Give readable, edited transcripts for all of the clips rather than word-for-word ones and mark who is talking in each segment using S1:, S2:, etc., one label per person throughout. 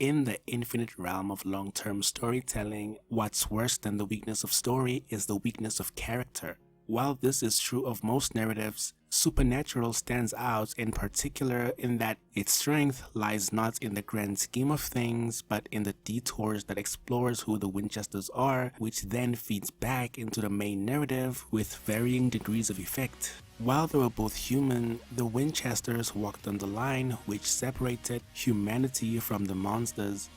S1: In the infinite realm of long-term storytelling, what's worse than the weakness of story is the weakness of character. While this is true of most narratives, Supernatural stands out in particular in that its strength lies not in the grand scheme of things, but in the detours that explores who the Winchesters are, which then feeds back into the main narrative with varying degrees of effect. While they were both human, the Winchesters walked on the line which separated humanity from the monsters.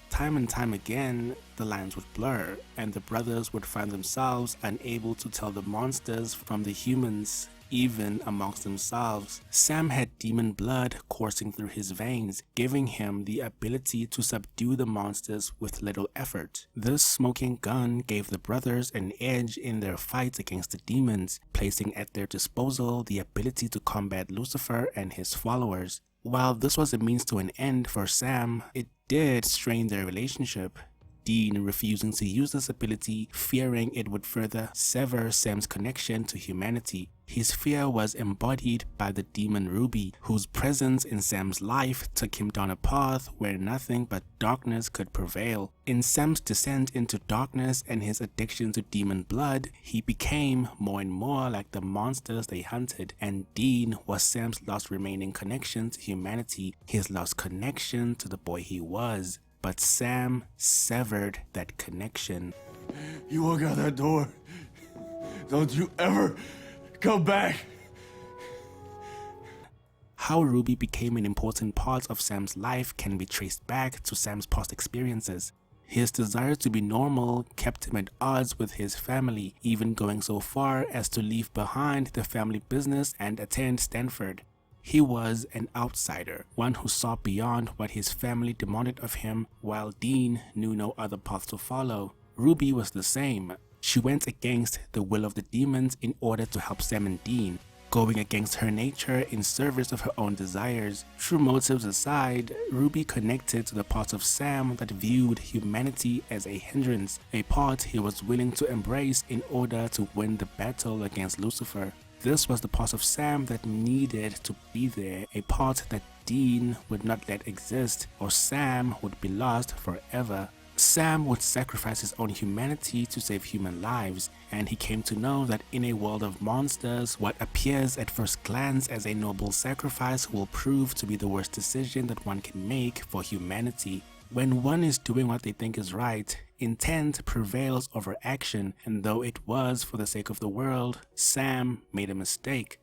S1: Time and time again, the lines would blur, and the brothers would find themselves unable to tell the monsters from the humans, even amongst themselves. Sam had demon blood coursing through his veins, giving him the ability to subdue the monsters with little effort. This smoking gun gave the brothers an edge in their fight against the demons, placing at their disposal the ability to combat Lucifer and his followers. While this was a means to an end for Sam, it did strain their relationship. Dean refusing to use this ability, fearing it would further sever Sam's connection to humanity. His fear was embodied by the demon Ruby, whose presence in Sam's life took him down a path where nothing but darkness could prevail. In Sam's descent into darkness and his addiction to demon blood, he became more and more like the monsters they hunted, and Dean was Sam's last remaining connection to humanity, his last connection to the boy he was. But Sam severed that connection.
S2: You walk out that door. Don't you ever come back.
S1: How Ruby became an important part of Sam's life can be traced back to Sam's past experiences. His desire to be normal kept him at odds with his family, even going so far as to leave behind the family business and attend Stanford. He was an outsider, one who saw beyond what his family demanded of him, while Dean knew no other path to follow. Ruby was the same. She went against the will of the demons in order to help Sam and Dean, going against her nature in service of her own desires. True motives aside, Ruby connected to the part of Sam that viewed humanity as a hindrance, a part he was willing to embrace in order to win the battle against Lucifer. This was the part of Sam that needed to be there, a part that Dean would not let exist, or Sam would be lost forever. Sam would sacrifice his own humanity to save human lives, and he came to know that in a world of monsters, what appears at first glance as a noble sacrifice will prove to be the worst decision that one can make for humanity. When one is doing what they think is right, intent prevails over action, and though it was for the sake of the world, Sam made a mistake.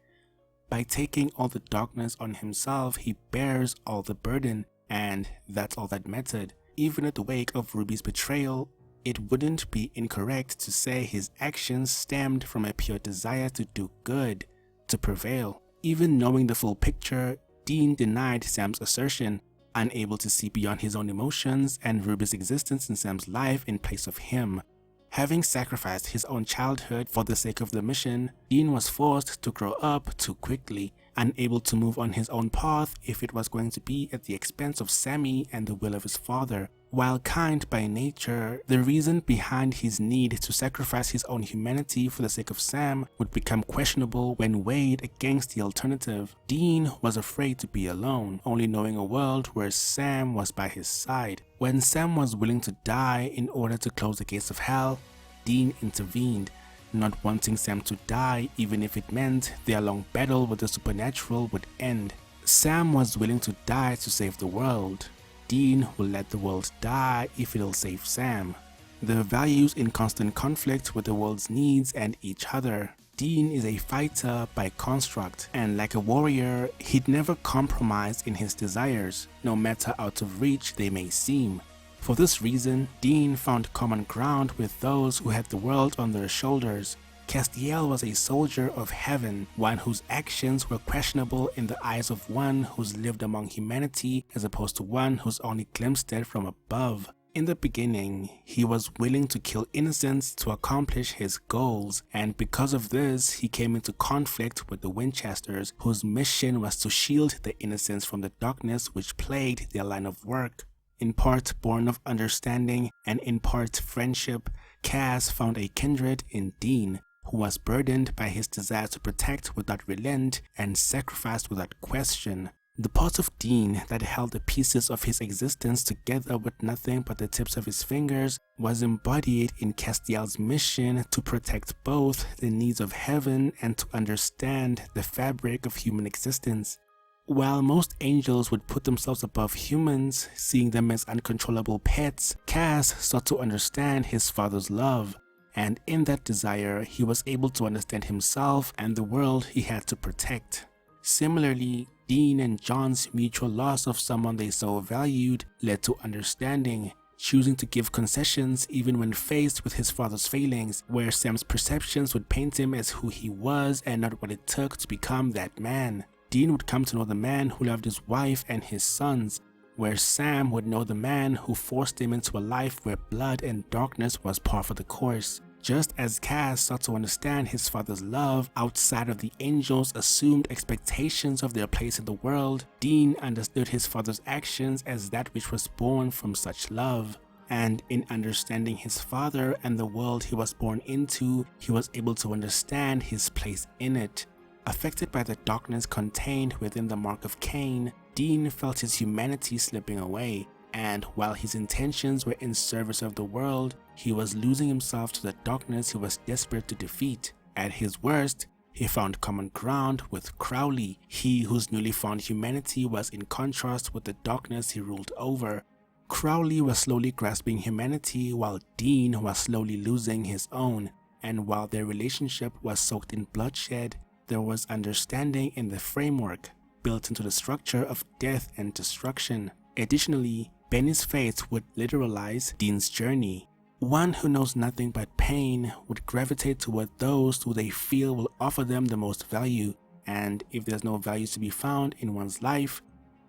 S1: By taking all the darkness on himself, he bears all the burden, and that's all that mattered. Even in the wake of Ruby's betrayal, it wouldn't be incorrect to say his actions stemmed from a pure desire to do good, to prevail. Even knowing the full picture, Dean denied Sam's assertion, unable to see beyond his own emotions and Ruby's existence in Sam's life in place of him. Having sacrificed his own childhood for the sake of the mission, Dean was forced to grow up too quickly, unable to move on his own path if it was going to be at the expense of Sammy and the will of his father. While kind by nature, the reason behind his need to sacrifice his own humanity for the sake of Sam would become questionable when weighed against the alternative. Dean was afraid to be alone, only knowing a world where Sam was by his side. When Sam was willing to die in order to close the gates of hell, Dean intervened, not wanting Sam to die even if it meant their long battle with the supernatural would end. Sam was willing to die to save the world. Dean will let the world die if it'll save Sam. Their values in constant conflict with the world's needs and each other. Dean is a fighter by construct, and like a warrior, he'd never compromise in his desires, no matter out of reach they may seem. For this reason, Dean found common ground with those who had the world on their shoulders. Castiel was a soldier of heaven, one whose actions were questionable in the eyes of one who's lived among humanity as opposed to one who's only glimpsed it from above. In the beginning, he was willing to kill innocents to accomplish his goals, and because of this, he came into conflict with the Winchesters, whose mission was to shield the innocents from the darkness which plagued their line of work. In part born of understanding and in part friendship, Cass found a kindred in Dean, who was burdened by his desire to protect without relent and sacrifice without question. The parts of Dean that held the pieces of his existence together with nothing but the tips of his fingers was embodied in Castiel's mission to protect both the needs of heaven and to understand the fabric of human existence. While most angels would put themselves above humans, seeing them as uncontrollable pets, Cas sought to understand his father's love, and in that desire he was able to understand himself and the world he had to protect. Similarly, Dean and John's mutual loss of someone they so valued led to understanding, choosing to give concessions even when faced with his father's failings, where Sam's perceptions would paint him as who he was and not what it took to become that man. Dean would come to know the man who loved his wife and his sons, where Sam would know the man who forced him into a life where blood and darkness was par for the course. Just as Cas sought to understand his father's love outside of the angels' assumed expectations of their place in the world, Dean understood his father's actions as that which was born from such love. And in understanding his father and the world he was born into, he was able to understand his place in it. Affected by the darkness contained within the mark of Cain, Dean felt his humanity slipping away, and while his intentions were in service of the world, he was losing himself to the darkness he was desperate to defeat. At his worst, he found common ground with Crowley, he whose newly found humanity was in contrast with the darkness he ruled over. Crowley was slowly grasping humanity while Dean was slowly losing his own, and while their relationship was soaked in bloodshed, there was understanding in the framework built into the structure of death and destruction. Additionally, Benny's fate would literalize Dean's journey. One who knows nothing but pain would gravitate toward those who they feel will offer them the most value, and if there's no value to be found in one's life,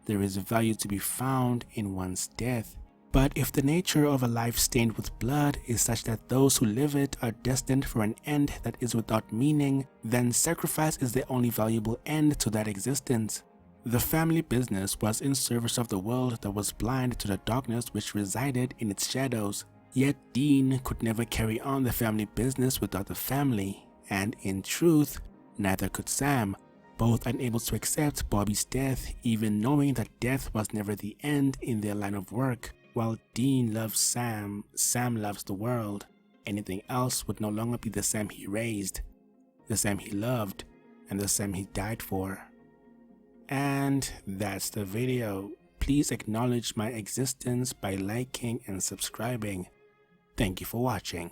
S1: there is value to be found in one's death. But if the nature of a life stained with blood is such that those who live it are destined for an end that is without meaning, then sacrifice is the only valuable end to that existence. The family business was in service of the world that was blind to the darkness which resided in its shadows. Yet Dean could never carry on the family business without the family, and in truth, neither could Sam, both unable to accept Bobby's death even knowing that death was never the end in their line of work. While Dean loves Sam, Sam loves the world. Anything else would no longer be the Sam he raised, the Sam he loved, and the Sam he died for. And that's the video. Please acknowledge my existence by liking and subscribing. Thank you for watching.